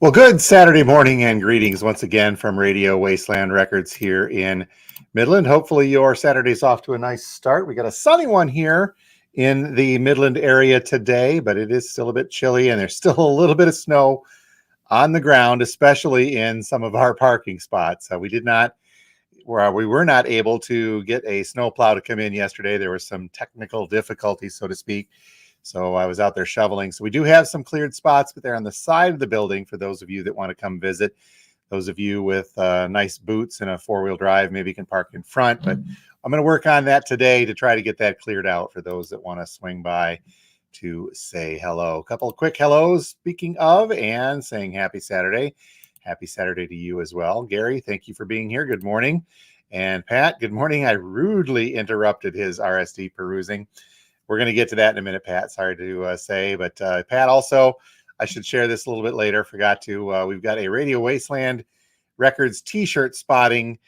Well, good Saturday morning and greetings once again from Radio Wasteland Records here in Midland. Hopefully your Saturday's off to a nice start. We got a sunny one here in the Midland area today, but it is still a bit chilly and there's still a little bit of snow on the ground, especially in some of our parking spots. We were not able to get a snowplow to come in yesterday. There was some technical difficulties, so to speak. So I was out there shoveling. So we do have some cleared spots, but they're on the side of the building for those of you that want to come visit. Those of you with nice boots and a four-wheel drive maybe can park in front. But I'm going to work on that today to try to get that cleared out for those that want to swing by to say hello. A couple of quick hellos, speaking of, and saying happy Saturday. Happy Saturday to you as well. Gary, thank you for being here. Good morning. And Pat, good morning. I rudely interrupted his RSD perusing. We're going to get to that in a minute, Pat. Sorry to say, but Pat, also, I should share this a little bit later. Forgot to. We've got a Radio Wasteland Records T-shirt spotting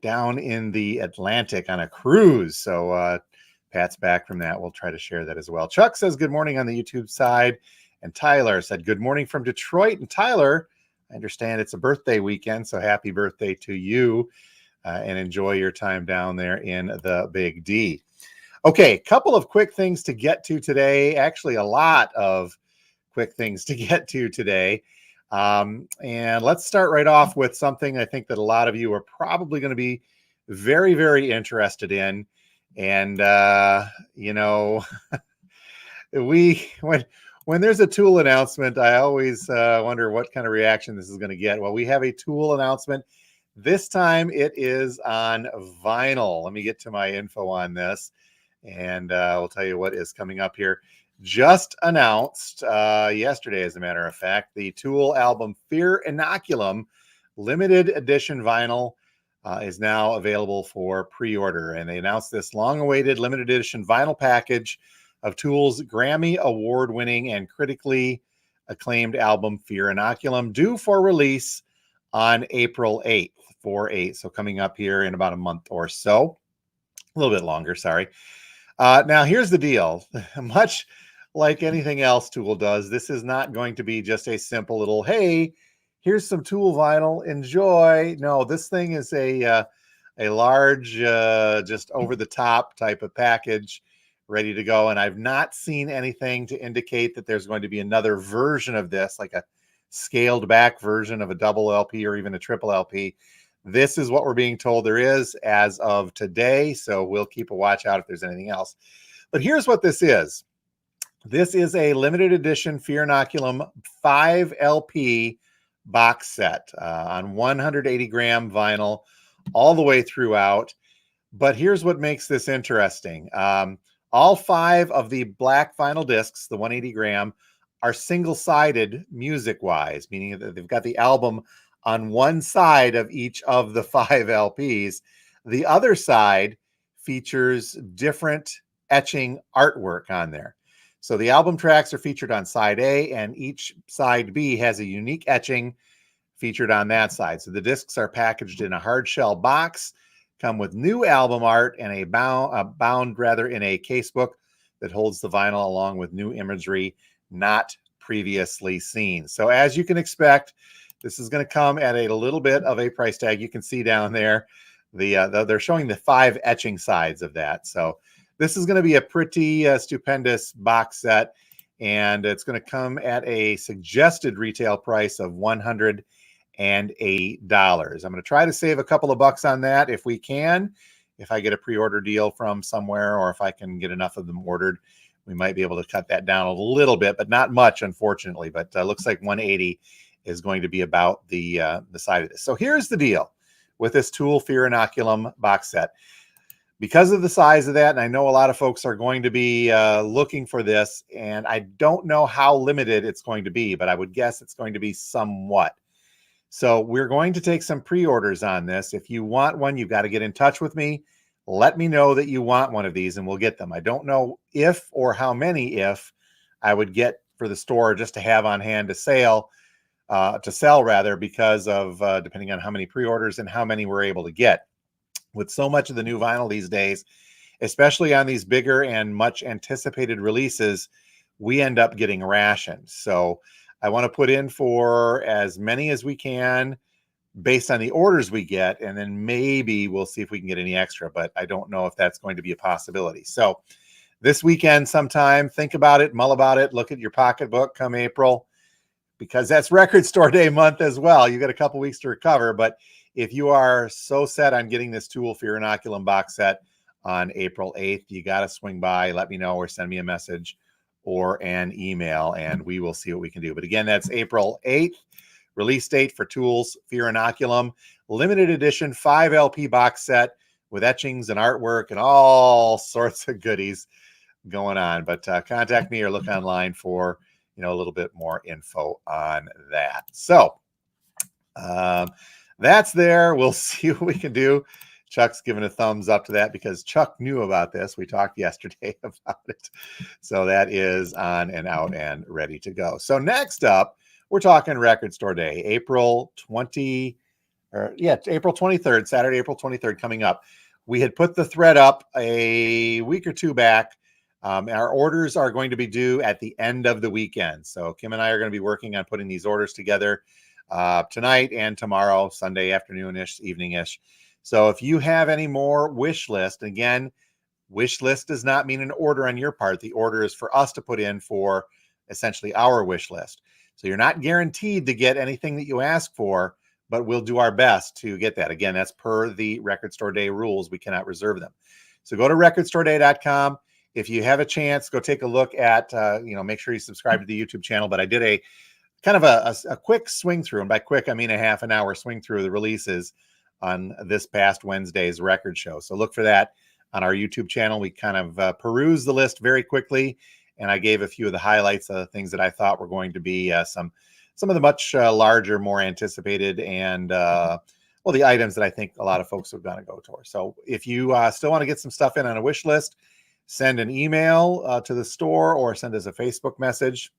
down in the Atlantic on a cruise. So Pat's back from that. We'll try to share that as well. Chuck says good morning on the YouTube side, and Tyler said good morning from Detroit. And Tyler, I understand it's a birthday weekend, so happy birthday to you, and enjoy your time down there in the Big D. Okay, a couple of quick things to get to today. Actually, a lot of quick things to get to today. And let's start right off with something I think that a lot of you are probably going to be very, very interested in. And, when there's a tool announcement, I always wonder what kind of reaction this is going to get. Well, we have a tool announcement. This time it is on vinyl. Let me get to my info on this. And we'll tell you what is coming up here. Just announced yesterday, as a matter of fact, the Tool album Fear Inoculum limited edition vinyl is now available for pre-order. And they announced this long-awaited limited edition vinyl package of Tool's Grammy award-winning and critically acclaimed album Fear Inoculum, due for release on April 8th, 4/8. So coming up here in about a month or so. A little bit longer, sorry. Now, here's the deal. Much like anything else Tool does, this is not going to be just a simple little, hey, here's some Tool vinyl, enjoy. No, this thing is a large, just over-the-top type of package ready to go. And I've not seen anything to indicate that there's going to be another version of this, like a scaled-back version of a double LP or even a triple LP. This is what we're being told there is as of today, so we'll keep a watch out if there's anything else. But here's what this is. This is a limited edition Fear Inoculum 5 LP box set on 180-gram vinyl all the way throughout. But here's what makes this interesting. All 5 of the black vinyl discs, the 180-gram, are single-sided music-wise, meaning that they've got the album on one side of each of the 5 LPs. The other side features different etching artwork on there. So the album tracks are featured on side A, and each side B has a unique etching featured on that side. So the discs are packaged in a hard shell box, come with new album art, and bound in a casebook that holds the vinyl along with new imagery not previously seen. So as you can expect, this is going to come at a little bit of a price tag. You can see down there, they're showing the 5 etching sides of that. So this is going to be a pretty stupendous box set, and it's going to come at a suggested retail price of $108. I'm going to try to save a couple of bucks on that if we can. If I get a pre-order deal from somewhere, or if I can get enough of them ordered, we might be able to cut that down a little bit, but not much, unfortunately. But looks like $180 is going to be about the side of this. So here's the deal with this Tool Fear Inoculum box set. Because of the size of that, and I know a lot of folks are going to be looking for this, and I don't know how limited it's going to be, but I would guess it's going to be somewhat. So we're going to take some pre-orders on this. If you want one, you've got to get in touch with me. Let me know that you want one of these, and we'll get them. I don't know if or how many I would get for the store just to have on hand to sell because of depending on how many pre-orders and how many we're able to get. With so much of the new vinyl these days, especially on these bigger and much anticipated releases, we end up getting rationed. So I want to put in for as many as we can based on the orders we get, and then maybe we'll see if we can get any extra, but I don't know if that's going to be a possibility. So this weekend sometime, think about it, mull about it, look at your pocketbook come April, because that's Record Store Day month as well. You got a couple weeks to recover, but if you are so set on getting this tool for your inoculum box set on April 8th, you got to swing by, let me know, or send me a message or an email, and we will see what we can do. But again, that's April 8th, release date for tools for your inoculum, limited edition 5 LP box set with etchings and artwork and all sorts of goodies going on. But contact me or look online for a little bit more info on that. So that's there. We'll see what we can do. Chuck's giving a thumbs up to that because Chuck knew about this. We talked yesterday about it. So that is on and out and ready to go. So next up, we're talking Record Store Day, April 23rd, Saturday, April 23rd coming up. We had put the thread up a week or two back. Our orders are going to be due at the end of the weekend. So Kim and I are going to be working on putting these orders together tonight and tomorrow, Sunday afternoon-ish, evening-ish. So if you have any more wish list, again, wish list does not mean an order on your part. The order is for us to put in for essentially our wish list. So you're not guaranteed to get anything that you ask for, but we'll do our best to get that. Again, that's per the Record Store Day rules. We cannot reserve them. So go to recordstoreday.com. If you have a chance, go take a look at, make sure you subscribe to the YouTube channel. But I did a kind of a quick swing through, and by quick, I mean a half an hour swing through the releases on this past Wednesday's record show. So look for that on our YouTube channel. We kind of perused the list very quickly, and I gave a few of the highlights of the things that I thought were going to be some of the much larger, more anticipated, and the items that I think a lot of folks are going to go towards. So if you still want to get some stuff in on a wish list, send an email to the store or send us a Facebook message,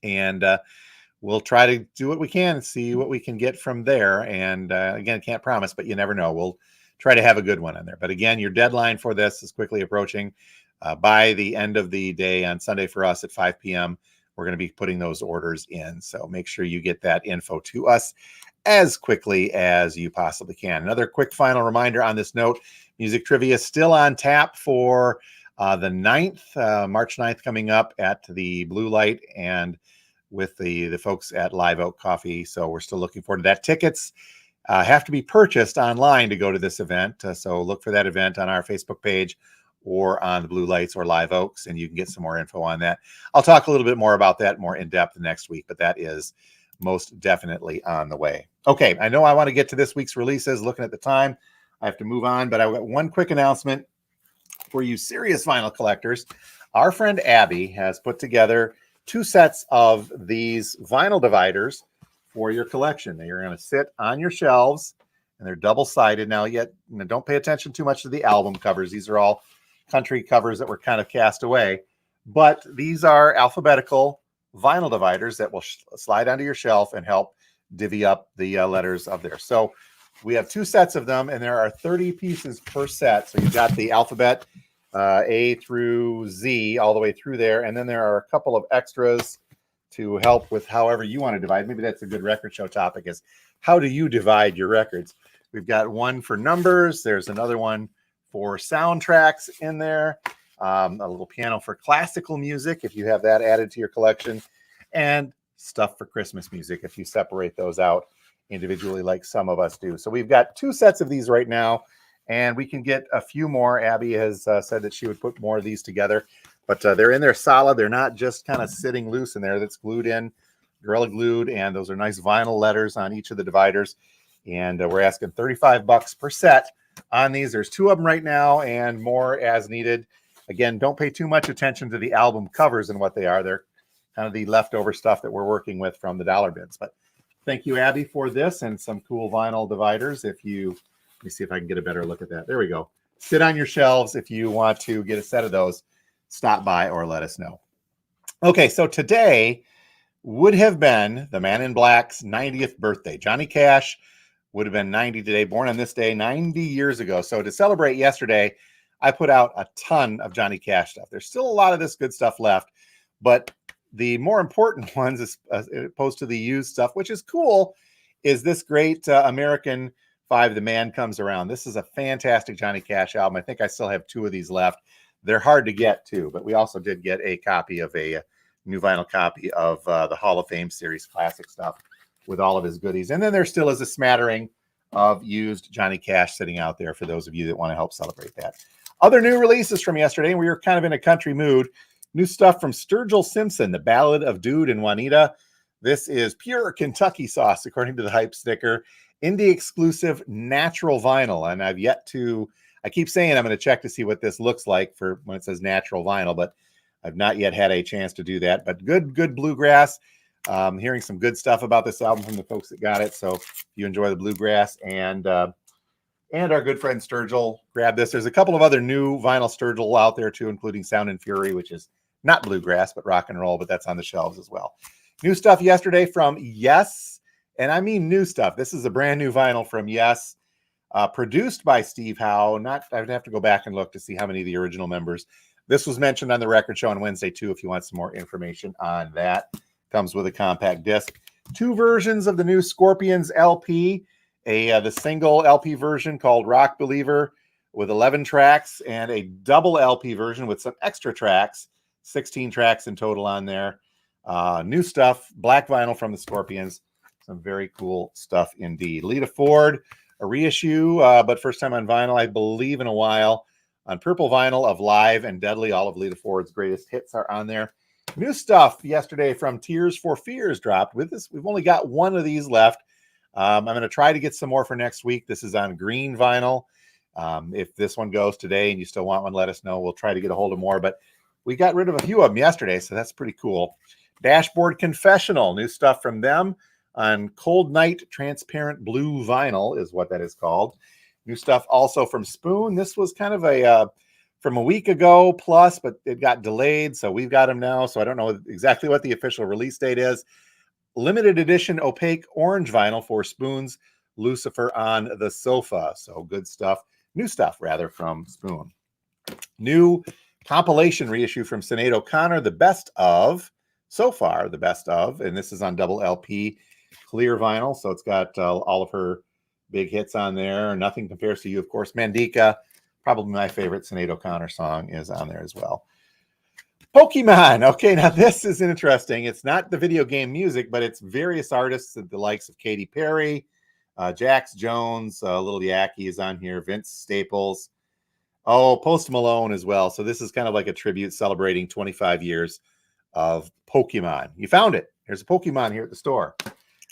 and we'll try to do what we can and see what we can get from there. And again, can't promise, but you never know. We'll try to have a good one on there. But again, your deadline for this is quickly approaching. By the end of the day on Sunday for us at 5 p.m., we're going to be putting those orders in. So make sure you get that info to us as quickly as you possibly can. Another quick final reminder on this note, music trivia is still on tap for the 9th, March 9th coming up at the Blue Light and with the folks at Live Oak Coffee. So we're still looking forward to that. Tickets have to be purchased online to go to this event. So look for that event on our Facebook page or on the Blue Lights or Live Oaks, and you can get some more info on that. I'll talk a little bit more about that more in depth next week, but that is most definitely on the way. Okay, I know I want to get to this week's releases. Looking at the time, I have to move on, but I've got one quick announcement for you serious vinyl collectors. Our friend Abby has put together 2 sets of these vinyl dividers for your collection. They are going to sit on your shelves, and they're double-sided. Now, don't pay attention too much to the album covers. These are all country covers that were kind of cast away. But these are alphabetical vinyl dividers that will slide onto your shelf and help divvy up the letters of there. So we have 2 sets of them, and there are 30 pieces per set. So you've got the alphabet A through Z all the way through there. And then there are a couple of extras to help with however you want to divide. Maybe that's a good record show topic, is how do you divide your records? We've got one for numbers. There's another one for soundtracks in there. A little piano for classical music, if you have that added to your collection. And stuff for Christmas music, if you separate those out individually like some of us do. So we've got 2 sets of these right now, and we can get a few more. Abby has said that she would put more of these together, but they're in there solid. They're not just kind of sitting loose in there. That's glued in, Gorilla glued, and those are nice vinyl letters on each of the dividers. And we're asking $35 per set on these. There's 2 of them right now, and more as needed. Again, don't pay too much attention to the album covers and what they are. They're kind of the leftover stuff that we're working with from the dollar bins. But thank you, Abby, for this and some cool vinyl dividers. Let me see if I can get a better look at that. There we go. Sit on your shelves. If you want to get a set of those, stop by or let us know. Okay, so today would have been the Man in Black's 90th birthday. Johnny Cash would have been 90 today, born on this day 90 years ago. So to celebrate yesterday, I put out a ton of Johnny Cash stuff. There's still a lot of this good stuff left, but the more important ones, as opposed to the used stuff, which is cool, is this great American 5, The Man Comes Around. This is a fantastic Johnny Cash album. I think I still have 2 of these left. They're hard to get too, but we also did get a copy of a new vinyl copy of the Hall of Fame series classic stuff with all of his goodies. And then there still is a smattering of used Johnny Cash sitting out there for those of you that want to help celebrate that. Other new releases from yesterday, we were kind of in a country mood. New stuff from Sturgill Simpson, The Ballad of Dude and Juanita. This is pure Kentucky sauce, according to the hype sticker. Indie exclusive natural vinyl. And I've yet to, I keep saying I'm going to check to see what this looks like for when it says natural vinyl, but I've not yet had a chance to do that. But good bluegrass. Hearing some good stuff about this album from the folks that got it. So if you enjoy the bluegrass and our good friend Sturgill, grab this. There's a couple of other new vinyl Sturgill out there too, including Sound and Fury, which is not bluegrass, but rock and roll, but that's on the shelves as well. New stuff yesterday from Yes, and I mean new stuff. This is a brand new vinyl from Yes, produced by Steve Howe. I'd have to go back and look to see how many of the original members. This was mentioned on the record show on Wednesday too, if you want some more information on that. Comes with a compact disc. 2 versions of the new Scorpions LP, the single LP version called Rock Believer with 11 tracks, and a double LP version with some extra tracks, 16 tracks in total on there. New stuff, black vinyl from the Scorpions. Some very cool stuff indeed. Lita Ford, a reissue, but first time on vinyl, I believe, in a while. On purple vinyl of Live and Deadly, all of Lita Ford's greatest hits are on there. New stuff yesterday from Tears for Fears dropped. With this, we've only got 1 of these left. I'm going to try to get some more for next week. This is on green vinyl. If this one goes today and you still want one, let us know. We'll try to get a hold of more, but we got rid of a few of them yesterday, so that's pretty cool. Dashboard Confessional, new stuff from them on Cold Night Transparent Blue Vinyl is what that is called. New stuff also from Spoon. This was kind of a from a week ago plus, but it got delayed, so we've got them now, so I don't know exactly what the official release date is. Limited edition opaque orange vinyl for Spoon's Lucifer on the Sofa. So good stuff. New stuff, rather, from Spoon. New compilation reissue from Sinead O'Connor, the best of, so far, the best of, and this is on double LP clear vinyl, so it's got all of her big hits on there. Nothing Compares to You, of course. Mandika, probably my favorite Sinead O'Connor song, is on there as well. Pokemon. Okay, now this is interesting. It's not the video game music, but it's various artists, the likes of Katy Perry, Jax Jones, Little Yachty is on here, Vince Staples. Oh, Post Malone as well. So this is kind of like a tribute celebrating 25 years of Pokemon. You found it. There's a Pokemon here at the store.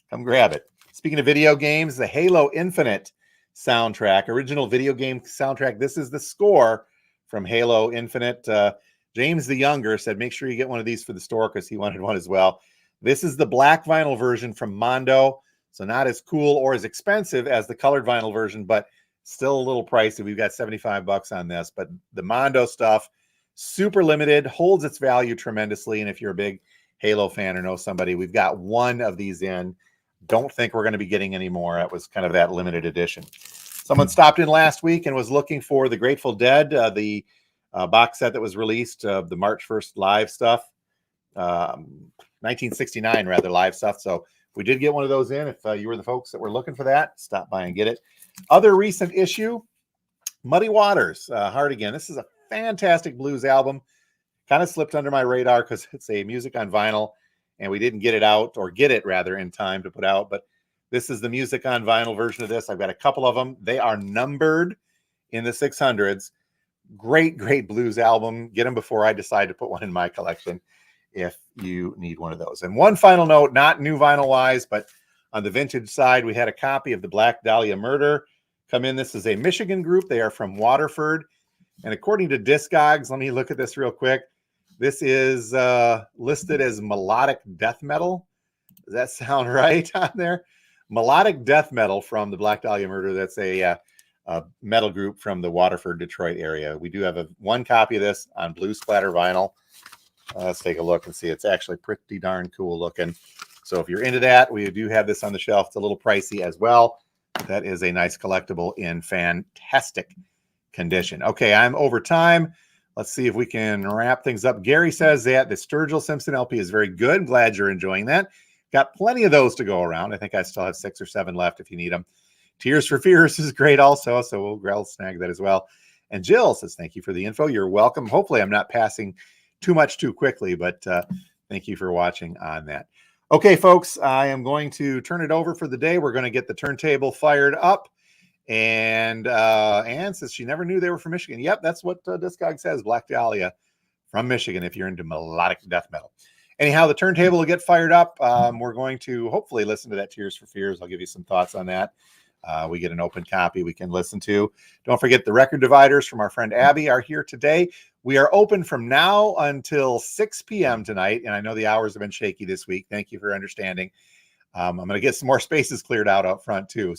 Come grab it. Speaking of video games, the Halo Infinite soundtrack, original video game soundtrack. This is the score from Halo Infinite. James the Younger said, make sure you get one of these for the store because he wanted one as well. This is the black vinyl version from Mondo. So not as cool or as expensive as the colored vinyl version, but still a little pricey. We've got $75 on this, but the Mondo stuff, super limited, holds its value tremendously. And if you're a big Halo fan or know somebody, we've got 1 of these in. Don't think we're going to be getting any more. That was kind of that limited edition. Someone stopped in last week and was looking for the Grateful Dead, the box set that was released of the March 1st live stuff, 1969 rather, live stuff. So we did get one of those in. If you were the folks that were looking for that, stop by and get it. Other recent issue, Muddy Waters, Hard Again. This is a fantastic blues album. Kind of slipped under my radar because it's a music on vinyl, and we didn't get it out, or get it rather, in time to put out. But this is the music on vinyl version of this. I've got a couple of them. They are numbered in the 600s. Great blues album. Get them before I decide to put one in my collection if you need one of those. And one final note, not new vinyl wise, but on the vintage side, we had a copy of the Black Dahlia Murder come in. This is a Michigan group. They are from Waterford. And according to Discogs, let me look at this real quick. This is listed as melodic death metal. Does that sound right on there? Melodic death metal from the Black Dahlia Murder. That's a metal group from the Waterford, Detroit area. We do have one copy of this on blue splatter vinyl. Let's take a look and see. It's actually pretty darn cool looking. So if you're into that, we do have this on the shelf. It's a little pricey as well. That is a nice collectible in fantastic condition. Okay, I'm over time. Let's see if we can wrap things up. Gary says that the Sturgill Simpson LP is very good. Glad you're enjoying that. Got plenty of those to go around. I think I still have 6 or 7 left if you need them. Tears for Fears is great also, so we'll snag that as well. And Jill says, thank you for the info. You're welcome. Hopefully I'm not passing too much too quickly, but thank you for watching on that. Okay, folks, I am going to turn it over for the day. We're going to get the turntable fired up. And Anne says she never knew they were from Michigan. Yep, that's what Discog says. Black Dahlia from Michigan if you're into melodic death metal. Anyhow, the turntable will get fired up. We're going to hopefully listen to that Tears for Fears. I'll give you some thoughts on that. We get an open copy we can listen to. Don't forget the record dividers from our friend Abby are here today. We are open from now until 6 p.m. tonight. And I know the hours have been shaky this week. Thank you for understanding. I'm going to get some more spaces cleared out up front too.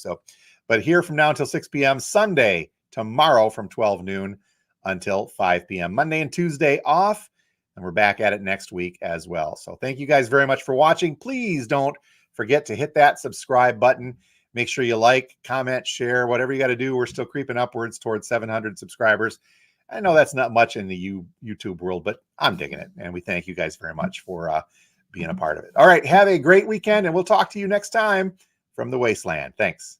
But here from now until 6 p.m. Sunday, tomorrow from 12 noon until 5 p.m. Monday and Tuesday off. And we're back at it next week as well. So thank you guys very much for watching. Please don't forget to hit that subscribe button. Make sure you like, comment, share, whatever you got to do. We're still creeping upwards towards 700 subscribers. I know that's not much in the YouTube world, but I'm digging it. And we thank you guys very much for being a part of it. All right. Have a great weekend, and we'll talk to you next time from the Wasteland. Thanks.